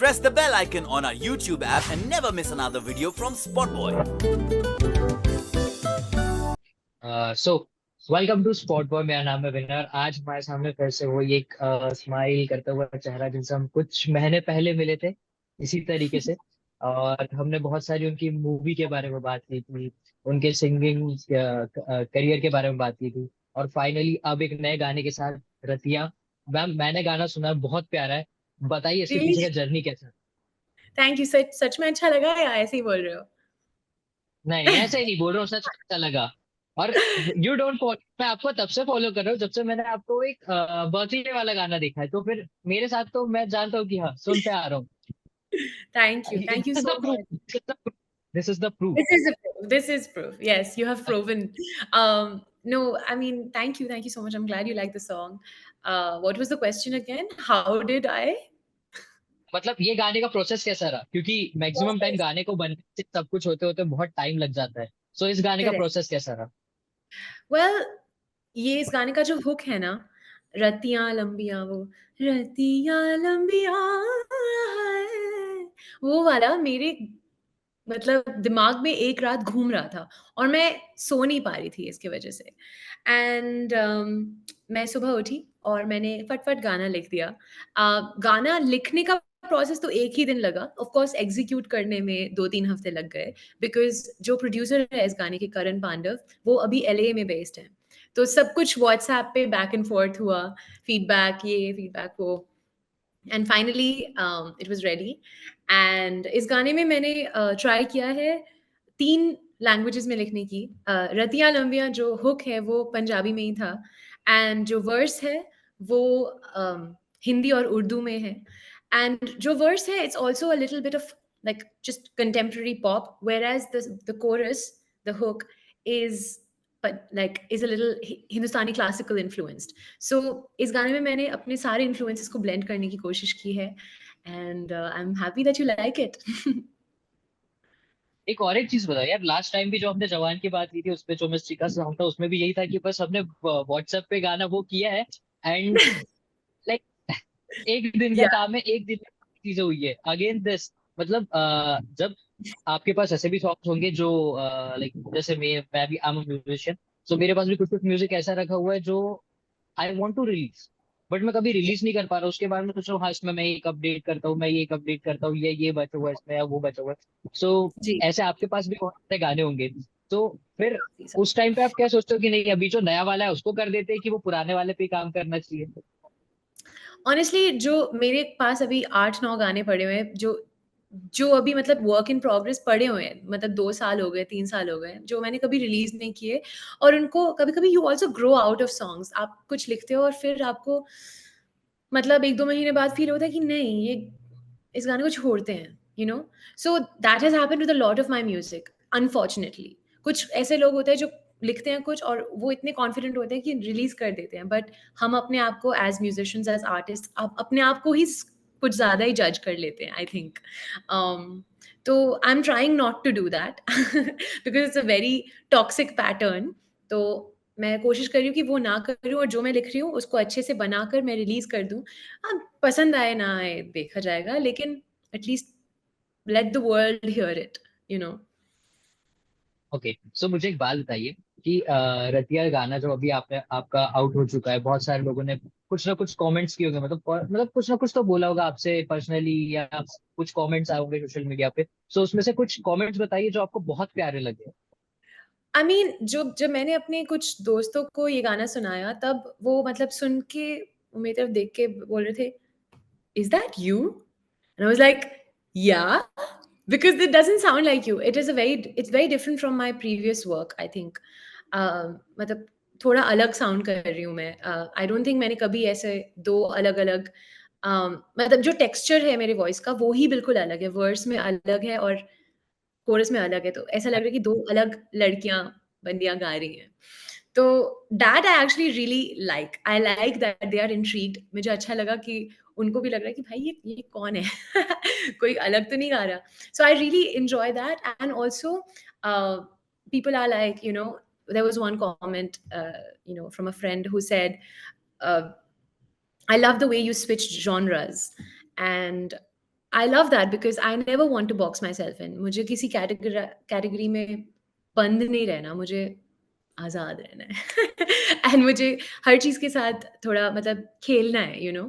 Press the bell icon on our YouTube app and never miss another video from Spotboy. So welcome to Spotboy. मेरा नाम है winner. आज हमारे सामने फिर से वही एक स्माइल करता हुआ चेहरा जिनसे हम कुछ महीने पहले मिले थे इसी तरीके से। और हमने बहुत सारी उनकी मूवी के बारे में बात की थी, उनके सिंगिंग करियर के बारे में बात की थी, और फाइनली अब एक नए गाने के साथ रतिया। मैम, मैंने गाना सुना है, बहुत प्यारा है। बताइए इसके Really? पीछे का जर्नी कैसा है? Thank you. सच में अच्छा लगा या ऐसे ही बोल रहे हो? नहीं नहीं, ऐसे ही नहीं बोल रहा हूँ, सच में अच्छा लगा। और यू डोंट फॉलो, मैं आपको तब से फॉलो कर रहा हूँ जब से मैंने आपको एक बर्थडे वाला गाना देखा है, तो फिर मेरे साथ तो मैं जानता हूँ कि हाँ, सुनते आ रहा हूँ। Thank you. Thank you this is so the proof, much. This is the proof. This is a proof. This is proof. Yes, you have proven. No, I mean, thank you. Thank you so much. I'm glad you like the song. What was the question again? How did I? मतलब ये गाने का process कैसा रहा, क्योंकि maximum time Process. गाने को बनने से सब कुछ होते होते बहुत टाइम लग जाता है। सो इस गाने का Correct. प्रोसेस कैसा रहा? Well, ये इस गाने का जो हुक है ना, रतियां लंबियां, वो रतियां लंबियां है, वो वाला मेरे मतलब दिमाग में एक रात घूम रहा था और मैं सो नहीं पा रही थी इसकी वजह से। एंड मैं सुबह उठी और मैंने फटफट गाना लिख दिया। गाना लिखने का प्रोसेस तो एक ही दिन लगा, ऑफ कोर्स एग्जीक्यूट करने में 2-3 हफ्ते लग गए, बिकॉज जो प्रोड्यूसर है इस गाने के, करण पांडव, वो अभी एलए में बेस्ड है। तो सब कुछ व्हाट्सएप पे बैक एंड फोर्थ हुआ, फीडबैक ये फीडबैक वो, and finally it was ready. And इस गाने में मैंने ट्राई किया है 3 लैंग्वेजेस में लिखने की। रतियां लंबियां जो हुक है वो पंजाबी में ही था, एंड जो वर्स है वो हिंदी और उर्दू में है। एंड जो वर्स है it's also a little bit of like just contemporary pop, whereas the chorus, the hook, is but like is a little Hindustani classical influenced. So इस गाने में मैंने अपने सारे influences को blend करने की कोशिश की है, and I'm happy that you like it. एक और एक चीज बताओ यार, लास्ट टाइम भी जो हमने जवान की बात की थी उसपे जो मिस्ट्री का सॉन्ग था उसमें भी यही था कि बस हमने व्हाट्सएप पे गाना वो किया है, एंड लाइक एक दिन का Yeah. काम है, एक दिन में चीजें हुई है अगेन दिस। मतलब जब आपके पास ऐसे भी सॉन्ग्स होंगे जो लाइक जैसे मैं भी आई एम म्यूजिशियन, सो मेरे पास भी कुछ कुछ म्यूजिक ऐसा रखा हुआ है जो I want to release, but मैं कभी रिलीज नहीं कर पा रहा। उसके बाद में सोच रहा हूँ हाँ इसमें मैं एक अपडेट करता हूँ, मैं ये एक अपडेट करता हूँ, ये बचा हुआ है इसमें या वो बचा हुआ है। सो जी। ऐसे आपके पास भी बहुत सारे गाने होंगे, तो फिर उस टाइम पे आप क्या सोचते हो कि नहीं अभी जो नया वाला है उसको कर देते हैं कि वो पुराने वाले पे ही काम करना चाहिए? ऑनेस्टली जो मेरे पास अभी 8-9 गाने पड़े हुए हैं, जो जो अभी मतलब वर्क इन प्रोग्रेस पड़े हुए हैं, मतलब 2 साल हो गए, 3 साल हो गए, जो मैंने कभी रिलीज़ नहीं किए। और उनको कभी-कभी you also grow out of songs. आप कुछ लिखते हो और फिर आपको मतलब 1-2 महीने बाद फ़ील होता है कि नहीं, ये इस गाने को छोड़ते हैं, you know? So that has happened with a lot of my music, unfortunately. कुछ ऐसे लोग होते हैं जो लिखते हैं कुछ और वो इतने कॉन्फिडेंट होते हैं कि रिलीज़ कर देते हैं, बट हम अपने आप को एज़ म्यूजिशियंस, एज़ आर्टिस्ट अपने आप को ही कुछ ज़्यादा ही जज कर लेते हैं, आई थिंक। तो I am trying not to do that because it's a very toxic pattern. तो मैं कोशिश कर रही हूँ कि वो ना करूँ और जो मैं लिख रही हूँ उसको अच्छे से बनाकर मैं रिलीज़ कर दूँ। हाँ, पसंद आए ना आए देखा जाएगा, लेकिन at least let the world hear it, you know? Okay, so मुझे एक बात बताइए कि रतिया गाना जो अभी आपने आपका आउट हो चुका है, बहुत सारे लोगों ने कुछ ना कुछ कमेंट्स किए होंगे, मतलब कुछ ना कुछ तो बोला होगा आपसे पर्सनली, या कुछ कमेंट्स आए होंगे सोशल मीडिया पे। सो उसमें से कुछ कमेंट्स बताइए जो आपको बहुत प्यारे लगे। आई मीन जब मैंने अपने कुछ दोस्तों को ये गाना सुनाया, तब वो मतलब सुन के वो मेरी तरफ देख के बोल रहे थे, "Is that you?" And I was like, "Yeah." Because it doesn't sound like you. It's very different from my previous work, I think. मतलब थोड़ा अलग साउंड कर रही हूँ मैं। आई डोंट थिंक मैंने कभी ऐसे 2 अलग-अलग मतलब जो टेक्सचर है मेरे वॉइस का वो ही बिल्कुल अलग है। वर्स में अलग है और कोरस में अलग है, तो ऐसा लग रहा है कि 2 अलग लड़कियाँ, बंदियाँ गा रही हैं। तो that I actually really like. I like that they are intrigued. मुझे अच्छा लगा कि उनको भी लग रहा है कि भाई ये कौन है? कोई अलग तो नहीं गा रहा। So I really enjoy that, and also people are like, you know, there was one comment, you know, from a friend who said, uh, I love the way you switched genres. And I love that because I never want to box myself in. मुझे किसी category में बंद नहीं रहना, मुझे आज़ाद रहना है। And मुझे हर चीज़ के साथ थोड़ा मतलब खेलना है, you know?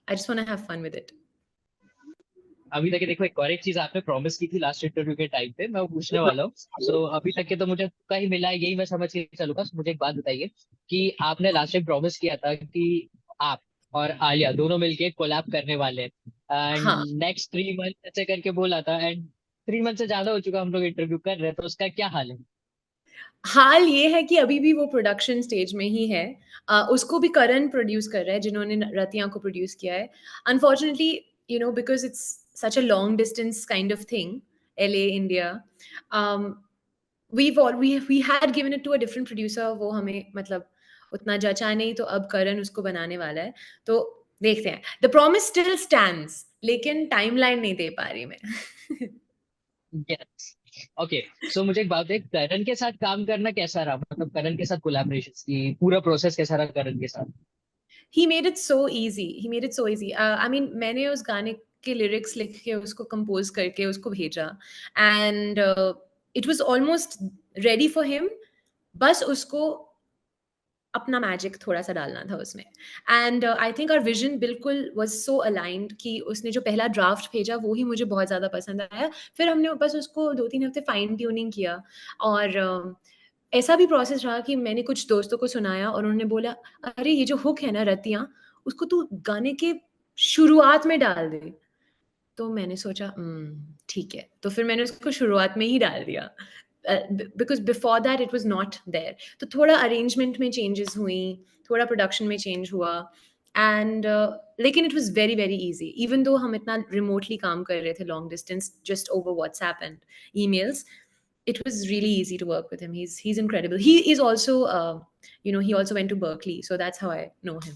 I just want to have fun with it. अभी तक के देखो एक और एक चीज आपने प्रॉमिस की थी लास्ट इंटरव्यू के टाइम पे, मैं वो पूछने वाला हूँ। सो अभी तक के तो मुझे का ही मिला है, यही मैं समझ के चलूंगा। मुझे एक बात बताइए कि आपने लास्ट टाइम प्रॉमिस किया था कि आप और आलिया दोनों मिलके कोलैब करने वाले हैं एंड हाँ, नेक्स्ट 3 मंथ ऐसे करके बोला था, एंड 3 मंथ से ज्यादा हो चुका, हम लोग इंटरव्यू कर रहे हैं, तो उसका क्या हाल है? हाल ये है कि अभी भी वो प्रोडक्शन स्टेज में ही है। उसको भी करण प्रोड्यूस कर रहा है, जिन्होंने रतिया को प्रोड्यूस किया है। Unfortunately, you know, because it's such a long distance kind of thing, LA, India, we had given it to a different producer, वो हमें मतलब उतना जचा नहीं, तो अब करण उसको बनाने वाला है। तो देखते हैं। द प्रॉमिस स्टिल स्टैंड्स, लेकिन टाइमलाइन नहीं दे पा रही मैं। यस। ओके। सो मुझे एक बात है, करण के साथ काम करना कैसा रहा, मतलब करण के साथ कोलैबोरेशन की पूरा प्रोसेस कैसा रहा करण के साथ? He made it so easy. He made it so easy. I mean, मैंने उस गाने के लिरिक्स लिख के उसको कंपोज करके उसको भेजा, and it was almost ready for him. बस उसको अपना मैजिक थोड़ा-सा डालना था उसमें। And I think our vision बिल्कुल वाज़ सो अलाइन्ड कि उसने जो पहला ड्राफ्ट भेजा वो ही मुझे बहुत ज़्यादा पसंद आया। फिर हमने बस उसको 2-3 हफ्ते फाइन ट्यूनिंग किया, और ऐसा भी प्रोसेस रहा कि मैंने कुछ दोस्तों को सुनाया और उन्होंने बोला, "अरे! ये जो हुक है ना रतिया, उसको तू गाने के शुरुआत में डाल दे।" तो मैंने सोचा ठीक है। तो फिर मैंने उसको शुरुआत में ही डाल दिया। Because before that it was not there. तो थोड़ा अरेंजमेंट में चेंजेस हुई, थोड़ा प्रोडक्शन में चेंज हुआ, एंड लेकिन it was very, very easy. Even though हम इतना रिमोटली काम कर रहे थे long distance just over WhatsApp and emails, it was really easy to work with him. He's incredible. He is also, you know, he also went to Berkeley, so that's how I know him.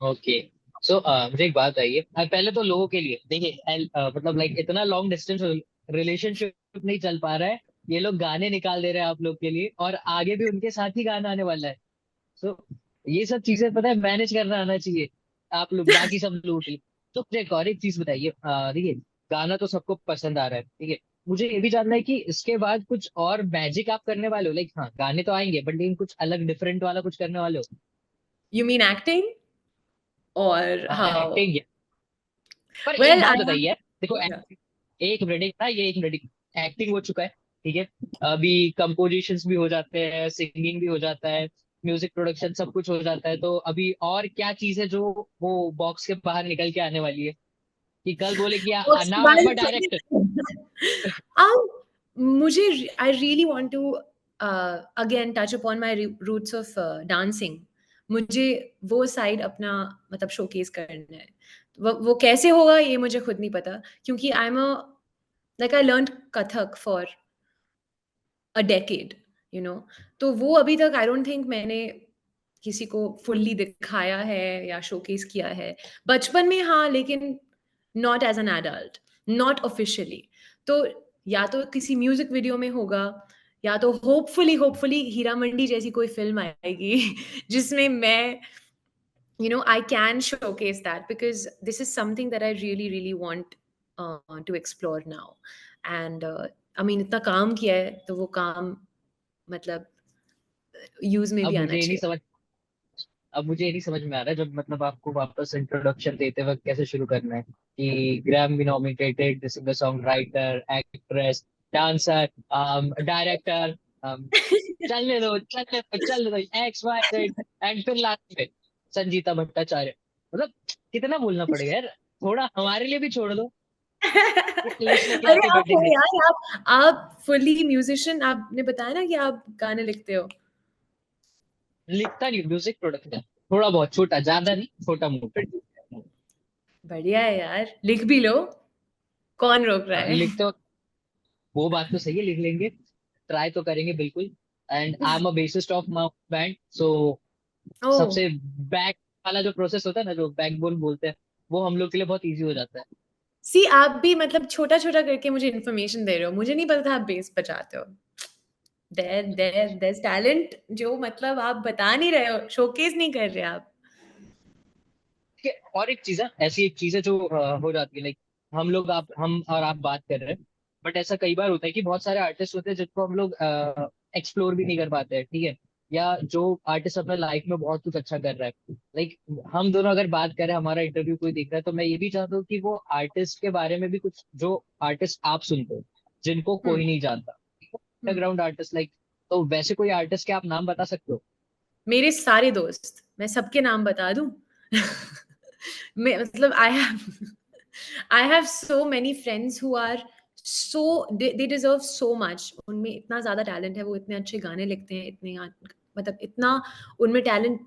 Okay. So मुझे एक बात बताइए, पहले तो लोगों के लिए देखिए, मतलब लाइक इतना लॉन्ग डिस्टेंस रिलेशनशिप नहीं चल पा रहा है, ये लोग गाने निकाल दे रहे हैं आप लोग के लिए, और आगे भी उनके साथ ही गाना आने वाला है। सो ये सब चीजें पता है मैनेज करना आना चाहिए। आप लोग बाकी सब लूट ली। तो मुझे एक और एक चीज बताइए, देखिए गाना तो सबको पसंद आ रहा है, ठीक है, मुझे ये भी जानना है कि इसके बाद कुछ और मैजिक आप करने वाले हो, लाइक हाँ गाने तो आएंगे बट लेकिन कुछ अलग डिफरेंट वाला कुछ करने वाले हो? You mean acting or how? Acting. पर एक Well, I बात have, बताइए, देखो yeah. एक मिनट ना, ये एक मिनट, एक्टिंग हो चुका है, ठीक है, अभी कंपोजिशंस भी हो जाते हैं, सिंगिंग भी हो जाता है, म्यूजिक प्रोडक्शन सब कुछ हो जाता है, तो अभी और क्या चीज है जो वो बॉक्स के बाहर निकल के आने वाली है कि कल बोले कि उसके नाउ आई एम बारे अ में डायरेक्टर? मुझे I really want to again touch upon my roots of dancing. मुझे वो साइड अपना मतलब शोकेस करना है। वो कैसे होगा ये मुझे खुद नहीं पता, क्योंकि आई am a like I learned Kathak for a decade, you know. तो वो अभी तक आई डोंट थिंक मैंने किसी को फुल्ली दिखाया है या शोकेस किया है। बचपन में हाँ, लेकिन not as an adult, not officially. तो या तो किसी म्यूजिक वीडियो में होगा, या तो होपफुली होपफुली हीरा मंडी जैसी कोई फिल्म आएगी जिसमें मैं, you know, I can showcase that, because this is something that I really really want to explore now. And I mean, इतना काम किया है तो वो काम मतलब यूज में अब भी आना मुझे ये नहीं चाहिए। समझ अब मुझे ये नहीं समझ में आ रहा है, जब मतलब आपको वापस इंट्रोडक्शन देते वक्त कैसे शुरू करना है कि Grammy nominated singer song writer, actress, dancer, director, चलने दो एक्स वाई जेड, एंड फिर लास्ट में संजीता भट्टाचार्य, मतलब कितना बोलना पड़ेगा यार, थोड़ा हमारे लिए भी छोड़ दो, एक लिस्ट लेके अरे आके आप हो बैठेंगे। यार, आप फुल्ली म्यूजिशियन, आपने बताया ना कि आप गाने लिखते हो। लिखता नहीं, म्यूजिक प्रोडक्शन थोड़ा बहुत, छोटा, ज्यादा नहीं, छोटा मोटा। बढ़िया है यार, लिख भी लो, कौन रोक रहा है। लिखते वक्त वो बात तो सही है, लिख लेंगे, ट्राई तो करेंगे बिल्कुल। And I am a bassist of my band, so oh, सबसे बैक वाला जो प्रोसेस होता है ना, जो बैकबोन बोलते हैं, वो हम लोग के लिए बहुत इजी हो जाता है। सी आप भी मतलब छोटा छोटा करके मुझे इन्फॉर्मेशन दे रहे हो, मुझे नहीं पता था आप बेस बजाते हो। there's talent जो मतलब आप बता नहीं रहे हो, शोकेस नहीं कर रहे आप। और एक चीज है, ऐसी एक चीज है जो हो जाती है, लाइक हम और आप बात कर रहे हैं, बट ऐसा कई बार होता है कि बहुत सारे आर्टिस्ट होते हैं जिनको हम लोग एक्सप्लोर भी नहीं कर पाते हैं, ठीक है, या जो आर्टिस्ट अपने लाइफ में बहुत कुछ अच्छा कर रहा है, लाइक हम दोनों अगर बात करें, हमारा इंटरव्यू कोई देख रहा है, तो मैं ये भी चाहता हूँ कि वो आर्टिस्ट के बारे में भी कुछ, जो आर्टिस्ट आप सुनते हो जिनको हम्म कोई नहीं जानता, हम्म अंडरग्राउंड आर्टिस्ट, लाइक, तो वैसे कोई आर्टिस्ट के आप नाम बता सकते हो? मेरे सारे दोस्त, मैं सबके नाम बता दूं? मैं मतलब I have so many friends who are so, they deserve so much, उनमें इतना ज्यादा टैलेंट है, वो इतने अच्छे गाने लिखते हैं, मतलब इतना उनमें टैलेंट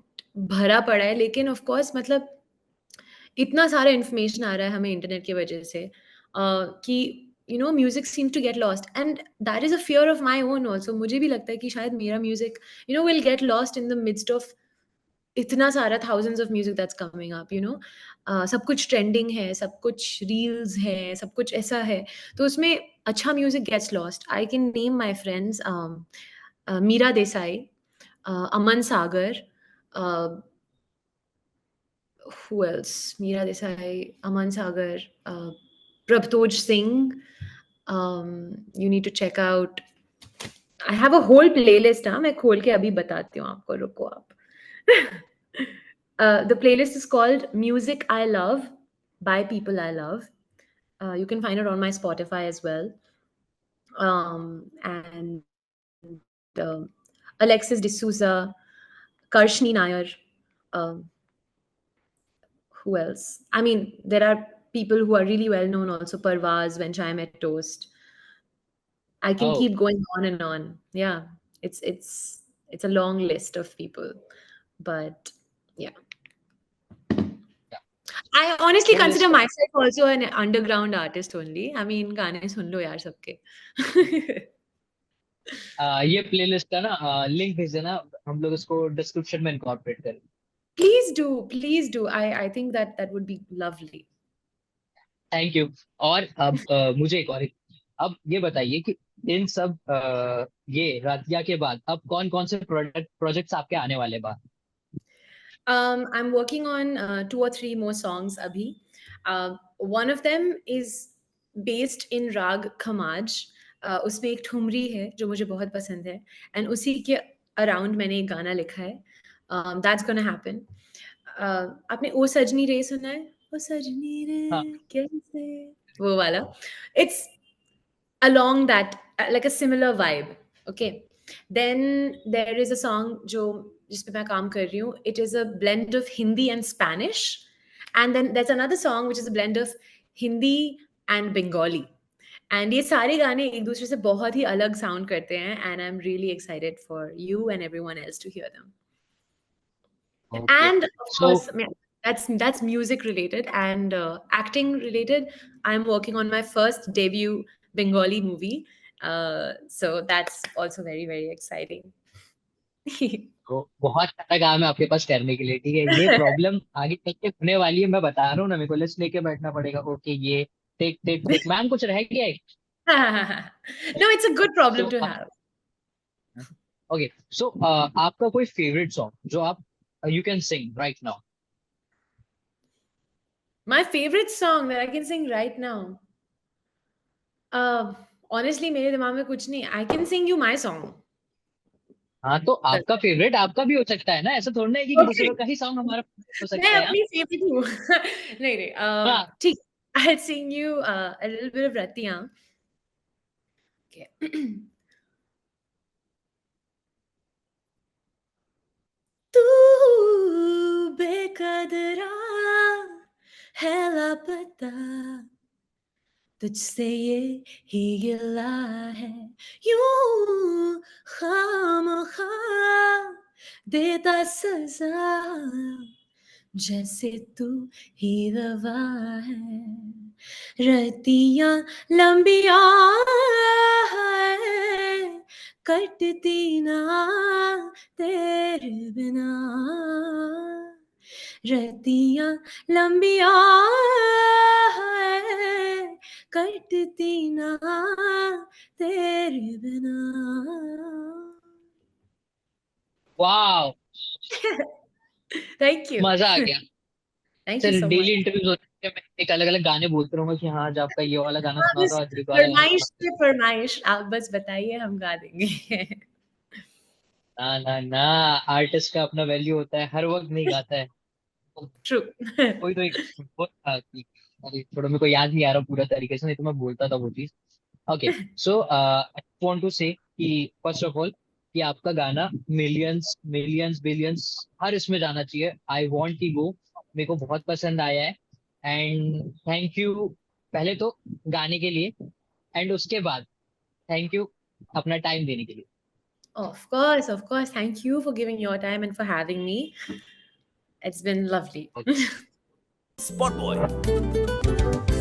भरा पड़ा है, लेकिन ऑफ कोर्स मतलब इतना सारा इन्फॉर्मेशन आ रहा है हमें इंटरनेट की वजह से, कि music seem to get lost, and that is a fear of my own also. मुझे भी लगता है कि शायद मेरा music will get lost in the midst of इतना सारा thousands of music that's coming up, सब कुछ ट्रेंडिंग है, सब कुछ रील्स है, सब कुछ ऐसा है, तो उसमें अच्छा music gets lost. I can name my friends, Meera Desai, Aman Sagar, who else? Meera Desai, Aman Sagar, Prabtoj Singh. You need to check out. I have a whole playlist. हाँ, मैं खोल के अभी बताती हूँ आपको, रुको आप. The playlist is called Music I Love by People I Love. You can find it on my Spotify as well. And um Alexis D'Souza, Karshni Nair. Um, who else? I mean, there are people who are really well known also. Parvaz, When Chai Met Toast. I can Oh, keep going on and on. Yeah, it's a long list of people, but yeah, I honestly consider playlist myself also an underground artist only. I mean, गाने सुन लो यार सबके. ये playlist का ना link भेज देना, हम लोग इसको डिस्क्रिप्शन में इनकॉर्पोरेट करें। Please do, please do. I think that would be lovely. Thank you. और अब मुझे अब ये बताइए कि इन सब ये रातिया के बाद अब कौन कौन से प्रोजेक्ट्स आपके आने वाले बाद? I'm working on 2 or 3 more songs abhi. One of them is based in Rag Khamaj. उसमें एक ठुमरी है जो मुझे बहुत पसंद है, एंड उसी के अराउंड मैंने एक गाना लिखा है. That's gonna happen. आपने ओ सजनी रे सुना है? ओ सजनी रे हाँ। कैसे, वो वाला. It's along that, like a similar vibe. Okay, then there is a song जो जिस पे मैं काम कर रही हूँ. It is a blend of Hindi and Spanish, and then there's another song which is a blend of Hindi and Bengali. And ये सारे गाने एक दूसरे से बहुत ही अलग साउंड करते हैं, and I'm really excited for you and everyone else to hear them. Okay. And of so course, yeah, that's music related, and acting related. I'm working on my first debut Bengali movie, so that's also very very exciting. बहुत सारा काम है आपके पास करने के लिए, ठीक है, ये प्रॉब्लम आगे चल के होने वाली है, मैं बता रहा हूँ ना, मेरे को लिस्ट लेके बैठना पड़ेगा। ओके, ये टिक टिक टिक, मैम कुछ रह गया है? No, it's a good problem so to have. Okay, so आपका कोई फेवरेट सॉन्ग जो आप you can sing right now? My favorite song that I can sing right now. Uh, Honestly, मेरे दिमाग में कुछ नहीं. I can sing you my song. हाँ, तो आपका फेवरेट आपका भी हो सकता है ना, ऐसा थोड़ा है कि Okay. दूसरे का ही सॉन्ग हमारा हो मैं सकता है। हाँ। अपनी फेवरेट हूँ. नहीं नहीं, हाँ। ठीक. I'll sing you a little bit of Ratiyan. Okay. तू बेकदरा है लापता, तुझसे ये ही गिला है, यूं खामखा देता सजा, जैसे तू ही रवा है, रतियां लंबिया है, कटती ना तेरे बिना, रतियां लंबिया है, कटती ना तेरे बिना. वाह, Thank you. मजा आ गया। Thank you sir so daily much. Interviews होते हैं, मैं एक अलग अलग गाने बोलते रहूंगा कि हाँ आज आपका ये वाला गाना हाँ, सुना बस दो, आज ये वाला गाना फरमाइश सुना पे फरमाइश आप बस बताइए, हम गा देंगे. दो। ना ना ना, आर्टिस्ट का अपना वैल्यू होता है, हर वक्त नहीं गाता है। True. कोई तो एक वो था कि अरे थोड़ा मेरे को याद नहीं आ रहा पूरा तरीके से, नहीं तो मैं बोलता था वो चीज। Okay, so I want to say कि फर्स्ट ऑफ ऑल कि आपका गाना मिलियंस मिलियंस बिलियंस हर इसमें जाना चाहिए। आई वांट की गो, मेरे को बहुत पसंद आया है। एंड थैंक यू पहले तो गाने के लिए, एंड उसके बाद थैंक यू अपना टाइम देने के लिए। Of course, of course. Thank you for giving your time and for having me. It's been lovely. Spotboy.